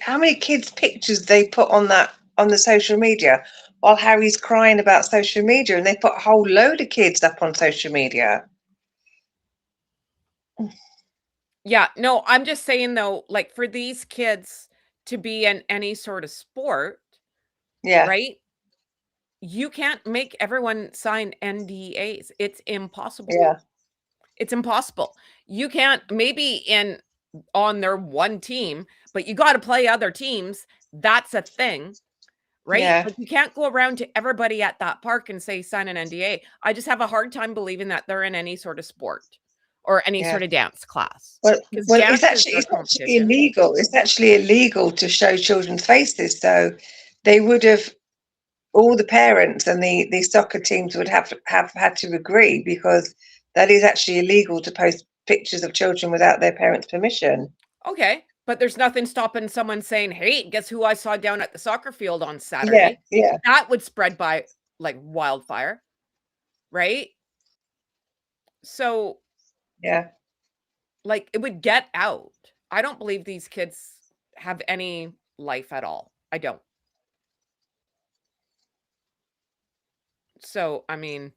how many kids' pictures they put on that on the social media while Harry's crying about social media, and they put a whole load of kids up on social media. Yeah, no, I'm just saying though, like for these kids to be in any sort of sport, Yeah, right? You can't make everyone sign NDAs. It's impossible. yeah, It's impossible. You can't maybe in on their one team, but you got to play other teams. That's a thing, right? yeah, But you can't go around to everybody at that park and say sign an NDA. I just have a hard time believing that they're in any sort of sport or any yeah. sort of dance class Well, because well, dance is their it's actually competition. illegal. It's actually illegal to show children's faces. So they would have all the parents and the soccer teams would have had to agree, because that is actually illegal to post pictures of children without their parents' permission. Okay, but there's nothing stopping someone saying, "Hey, guess who I saw down at the soccer field on Yeah, Saturday?" yeah, That would spread by like wildfire, right? So, yeah. like, it would get out. I don't believe these kids have any life at all. I don't. So, I mean,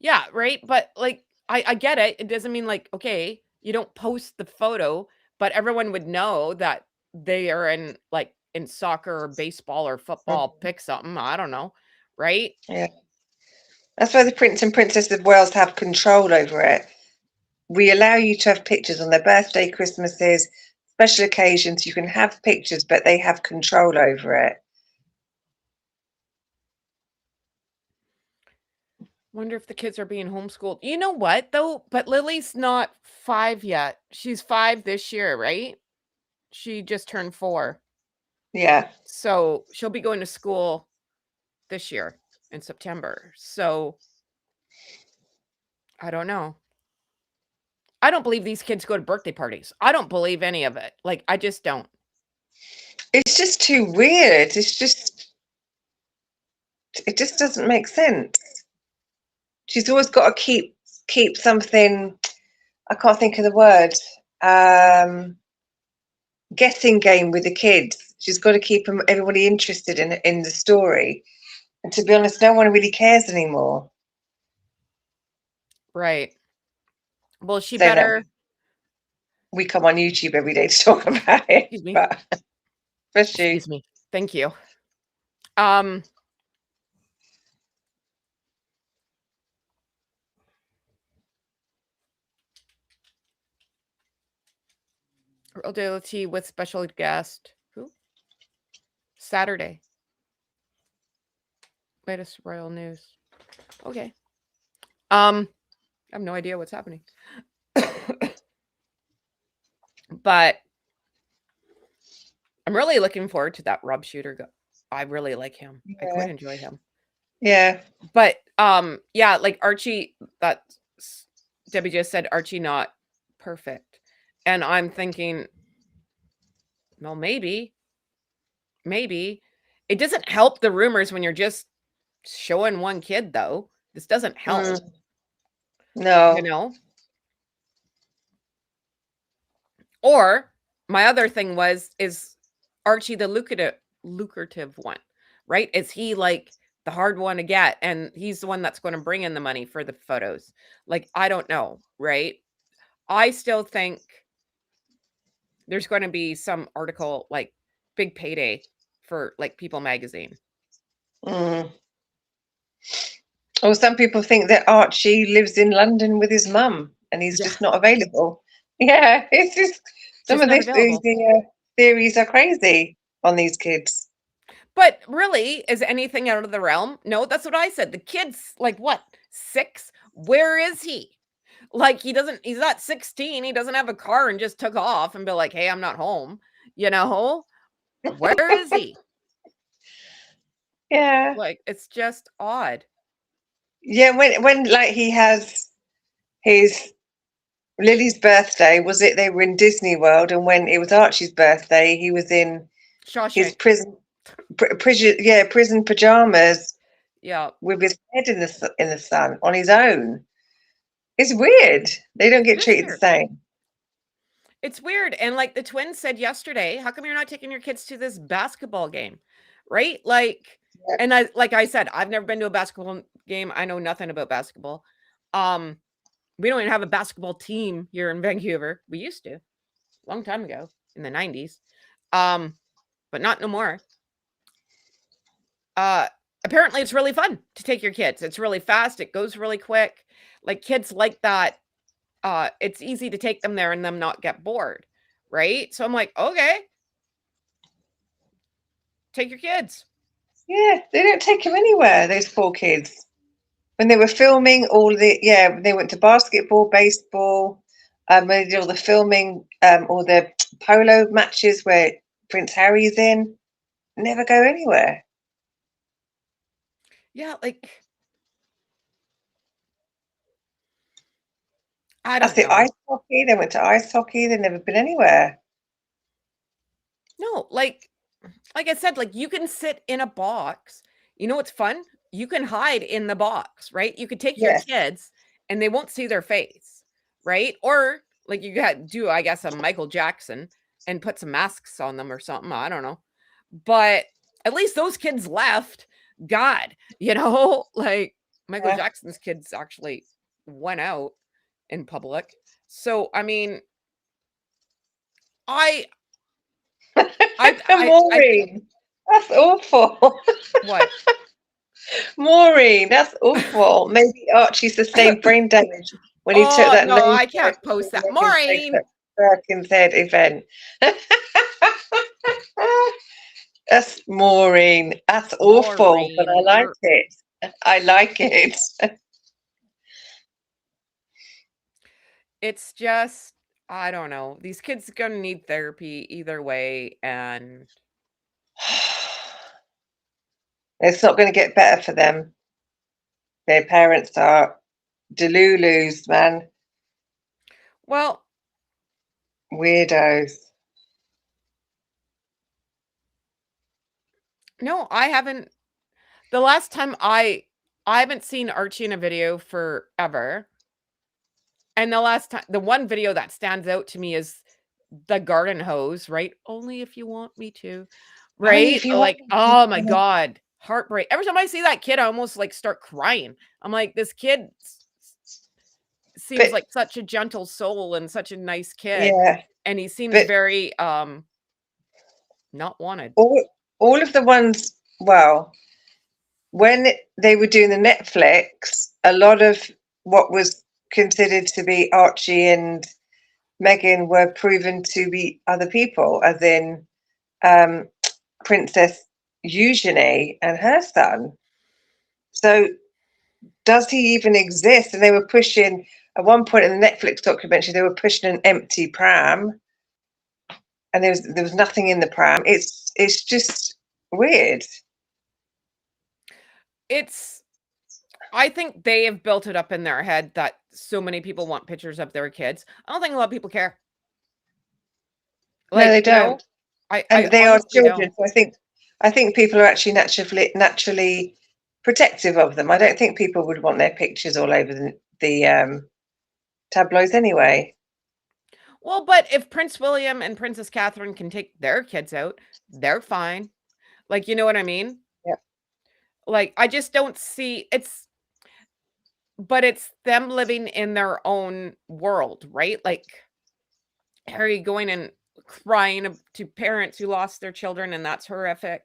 yeah, right? But like I get it. It doesn't mean like, okay, you don't post the photo, but everyone would know that they are in like in soccer or baseball or football, Mm, pick something. I don't know, right? yeah. That's why the Prince and Princess of Wales have control over it. We allow you to have pictures on their birthday, Christmases, special occasions. You can have pictures, but they have control over it. Wonder if the kids are being homeschooled. You know what though? But Lily's not 5 yet. She's 5 this year, right? She just turned 4. Yeah. So she'll be going to school this year in September. So I don't know. I don't believe these kids go to birthday parties. I don't believe any of it. Like, I just don't. It's just too weird. It just doesn't make sense. She's always got to keep something. I can't think of the word. Um, Guessing game with the kids. She's got to keep everybody interested in the story. And to be honest, no one really cares anymore. Right. Well, she Saying that better we come on YouTube every day to talk about it, excuse me. but bless you. Excuse me. Thank you. Um, Royalty with special guest. Who? Saturday. Latest royal news. Okay. I have no idea what's happening. But I'm really looking forward to that Rob Shooter go. I really like him. I quite Yeah, enjoy him. yeah. But yeah, like Archie that Debbie just said Archie not perfect. And I'm thinking, well, maybe it doesn't help the rumors when you're just showing one kid though. This doesn't help, Mm, you no. know? Or my other thing is Archie the lucrative one, right? Is he like the hard one to get and he's the one that's going to bring in the money for the photos? Like I don't know, right? I still think there's going to be some article like big payday for like People magazine. Mm. Or some people think that Archie lives in London with his mum and he's Yeah, just not available. Yeah, it's just some just of not these available. theories are crazy on these kids. But really, is anything out of the realm? No, that's what I said. The kid's like what, 6? Where is he? Like he's not 16. He doesn't have a car and just took off and be like, "Hey, I'm not home." You know? Where is he? Yeah, Like it's just odd. yeah. When like he has his Lily's birthday, was it? They were in Disney World, and when it was Archie's birthday, he was in his Shawshank. prison pajamas Yeah. with his head in the sun on his own. It's weird. They don't It get is treated the weird. same. It's weird. And like the twins said yesterday, how come you're not taking your kids to this basketball game? Right? Like, Yeah. and I said, I've never been to a basketball game. I know nothing about basketball. We don't even have a basketball team here in Vancouver. We used to, a long time ago in the 90s. But not no more. Uh Apparently it's really fun to take your kids. It's really fast, it goes really quick. Like kids like that. It's easy to take them there and them not get bored, right? So I'm like, okay, take your kids. Yeah, they don't take him anywhere, those poor kids. When they were filming they went to basketball, baseball, they did all the filming, all the polo matches where Prince Harry's in, never go anywhere. Yeah, like I That's don't the know. ice hockey, they went to ice hockey, they've never been anywhere. No, like I said, like you can sit in a box. You know what's fun? You can hide in the box, right? You could take your Yes. kids and they won't see their face, right? Or like you got do, I guess, a Michael Jackson and put some masks on them or something. I don't know. But at least those kids left. God, like Michael Yeah. Jackson's kids actually went out in public. So I mean, I I Maureen, that's awful. what? Maureen, that's awful. Maybe Archie sustained brain damage when he took Oh, that no, nose I dive can't at the post that. Meghann Maureen! Birken's Head event. That's Maureen. That's awful, but I Maureen, like you're it. I like it. it's just I don't know. These kids are gonna need therapy either way, and It's not going to get better for them. Their parents are delulus, man. well, Weirdos. no, I haven't the last time I haven't seen Archie in a video forever. And the one video that stands out to me is the garden hose, right? Only if you want me to, Only right? if you want Like, me oh my to. God, heartbreak. Every time I see that kid, I almost like start crying. I'm like, this kid seems But like such a gentle soul and such a nice kid. yeah, And he seems but very not wanted. all of the ones, well, when they were doing the Netflix, a lot of what was considered to be Archie and Meghan were proven to be other people, as in um, Princess Eugenie and her son. So does he even exist? And they were pushing at one point in the Netflix documentary, they were pushing an empty pram, and there was nothing in the pram. It's just weird. It's I think they have built it up in their head that so many people want pictures of their kids. I don't think a lot of people care. No, Like, they don't. I And they are honestly children, don't. so I think people are actually naturally protective of them. I don't think people would want their pictures all over the tabloids anyway. Well, but if Prince William and Princess Catherine can take their kids out, they're fine. Like, you know what I mean? Yeah, Like, I just don't see but it's them living in their own world, right? Like Harry going and crying to parents who lost their children, and that's horrific.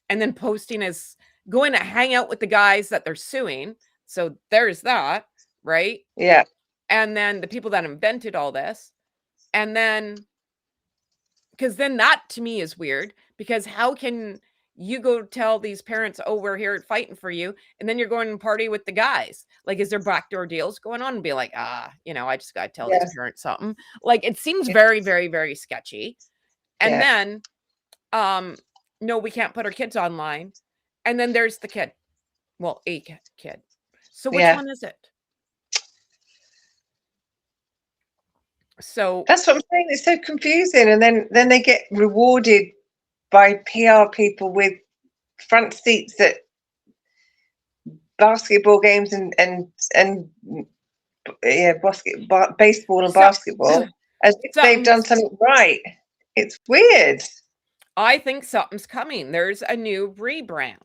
And then posting as going to hang out with the guys that they're suing. So there's that, right? yeah, And then the people that invented all this. And then because then that to me is weird because how can you go tell these parents, oh, we're here fighting for you, and then you're going to party with the guys? Like, is there backdoor deals going on? And be like, I just gotta tell these yes, parents something. Like, it seems yeah, very, very, very sketchy. And yeah, then, um, no, we can't put our kids online. And then there's the kid. Well, kid. So which yeah. one is it? So That's what I'm saying. It's so confusing, and then they get rewarded by PR people with front seats at basketball games and yeah, baseball and so basketball as if they've done something's something right. It's weird. I think something's coming. There's a new rebrand.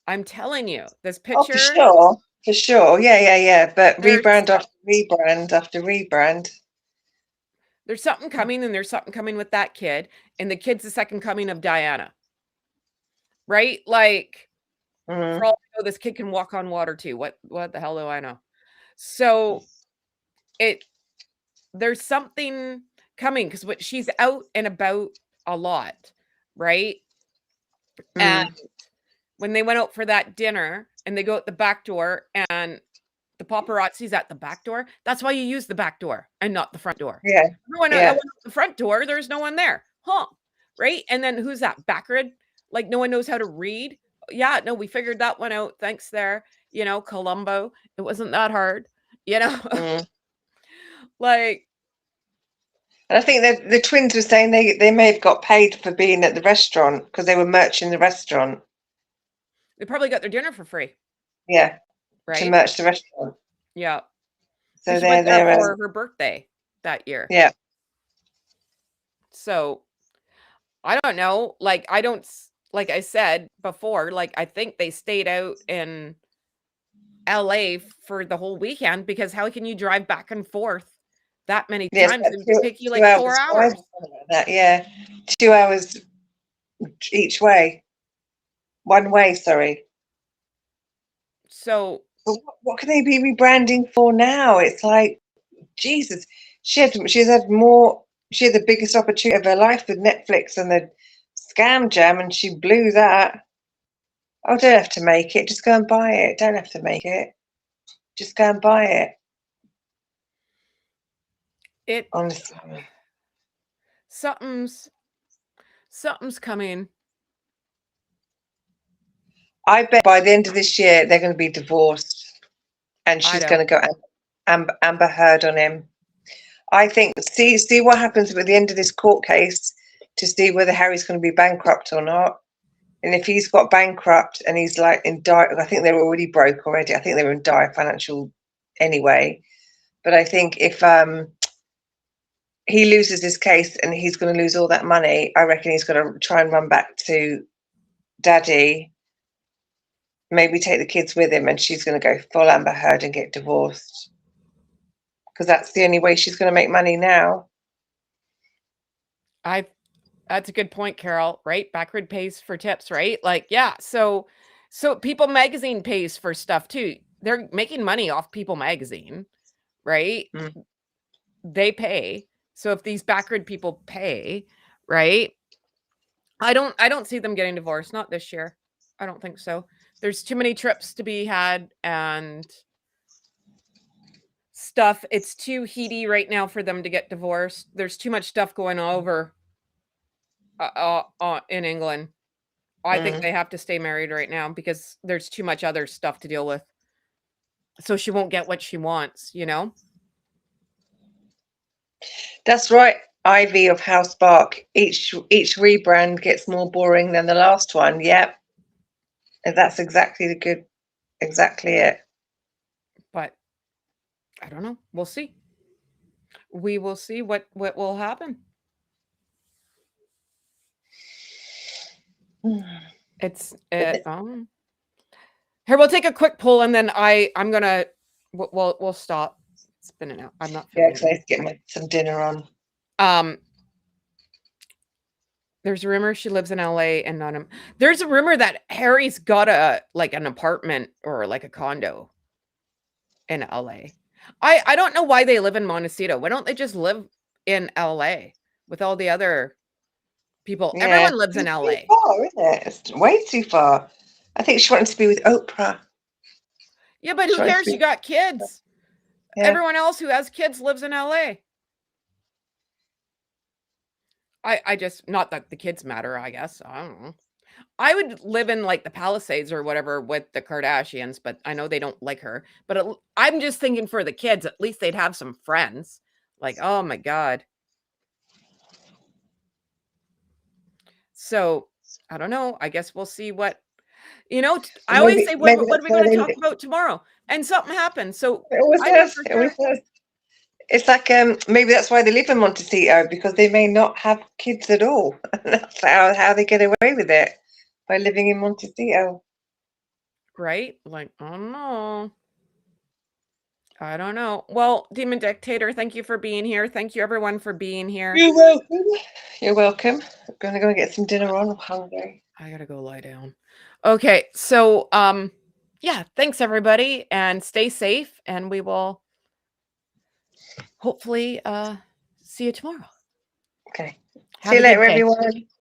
I'm telling you, this Oh, picture, for sure. Yeah, yeah, yeah. But there's rebrand after rebrand after rebrand. there's something coming, and there's something coming with that kid, and the kid's the second coming of Diana, right? Like, for Mm, all I know, this kid can walk on water too. What the hell do I know? So it there's something coming because what she's out and about a lot, right? And mm, when they went out for that dinner and they go out the back door and the paparazzi's at the back door, that's why you use the back door and not the front door. yeah, Everyone I yeah. went out the front door, there's no one there. Huh. Right? And then who's that? Backrid? Like no one knows how to read. Yeah, no, we figured that one out. Thanks there. Columbo. It wasn't that hard. You know, Mm. like And I think that the twins were saying they may have got paid for being at the restaurant because they were merching the restaurant. they probably got their dinner for free, Yeah, to right? merch the restaurant. Yeah. Because So she went there they're for her birthday that year. yeah. So I don't know. Like, like I said before, like, I think they stayed out in LA for the whole weekend because how can you drive back and forth that many Yes, times? about It two, take you two like 4 hours drive hours. or something like that. Yeah, 2 hours each way, one way. Sorry. So But what can they be rebranding for now? It's like Jesus. She's had more. She had the biggest opportunity of her life with Netflix and the scam jam, and she blew that. Oh, don't have to make it. Just go and buy it. Don't have to make it. Just go and buy it. it Honestly, something's something's coming. I bet by the end of this year they're going to be divorced, and I she's don't. going to go Amber Heard on him. I think see what happens at the end of this court case to see whether Harry's going to be bankrupt or not. And if he's got bankrupt and he's like in dire, I think they're already broke already. I think they were in dire financial anyway. But I think if he loses this case and he's going to lose all that money, I reckon he's going to try and run back to Daddy, maybe take the kids with him, and she's going to go full Amber Heard and get divorced because that's the only way she's going to make money now. I That's a good point, Carol, right? Backward pays for tips, right? Like, yeah. So People Magazine pays for stuff too. They're making money off People Magazine, right? Mm. They pay. So if these backward people pay, right? I don't see them getting divorced, not this year. I don't think so. There's too many trips to be had and stuff. It's too heady right now for them to get divorced. There's too much stuff going over in England. I think Mm. they have to stay married right now because there's too much other stuff to deal with. So she won't get what she wants, you know? That's right, Ivy of House Bark. Each rebrand gets more boring than the last one. Yep, and that's exactly it. But I don't know. We'll see. We will see what will happen. It's Here we'll take a quick pull and then I'm going to we'll stop. It's been an hour. I'm not Yeah, feeling because I have to get some dinner on. um there's a rumor she lives in LA and not there's a rumor that Harry's got an apartment or like a condo in LA. I don't know why they live in Montecito. Why don't they just live in LA with all the other people? Yeah, Everyone lives in it's too LA. far, isn't it? It's way too far. I think she wanted to be with Oprah. Yeah, but She who wanted to cares? be. You got kids. Yeah, Everyone else who has kids lives in LA. I just not that the kids matter, I guess. I don't know. I would live in like the Palisades or whatever with the Kardashians, but I know they don't like her. But I'm just thinking for the kids, at least they'd have some friends. Like, oh my God. So I don't know. I guess we'll see what, I always say, Maybe what are that's we why going to they. talk about tomorrow? And something happens. So It always I know does. for It always sure. does. It's like maybe that's why they live in Montecito, because they may not have kids at all. That's how they get away with it, by living in Montecito. Right? Like, oh no. I don't know. Well, Demon Dictator, thank you for being here. Thank you everyone for being here. You're welcome. You're welcome. I'm gonna go and get some dinner on. I'm hungry. I gotta go lie down. Okay, so yeah, thanks everybody and stay safe and we will hopefully see you tomorrow. Okay. See Have you a good later, day. everyone.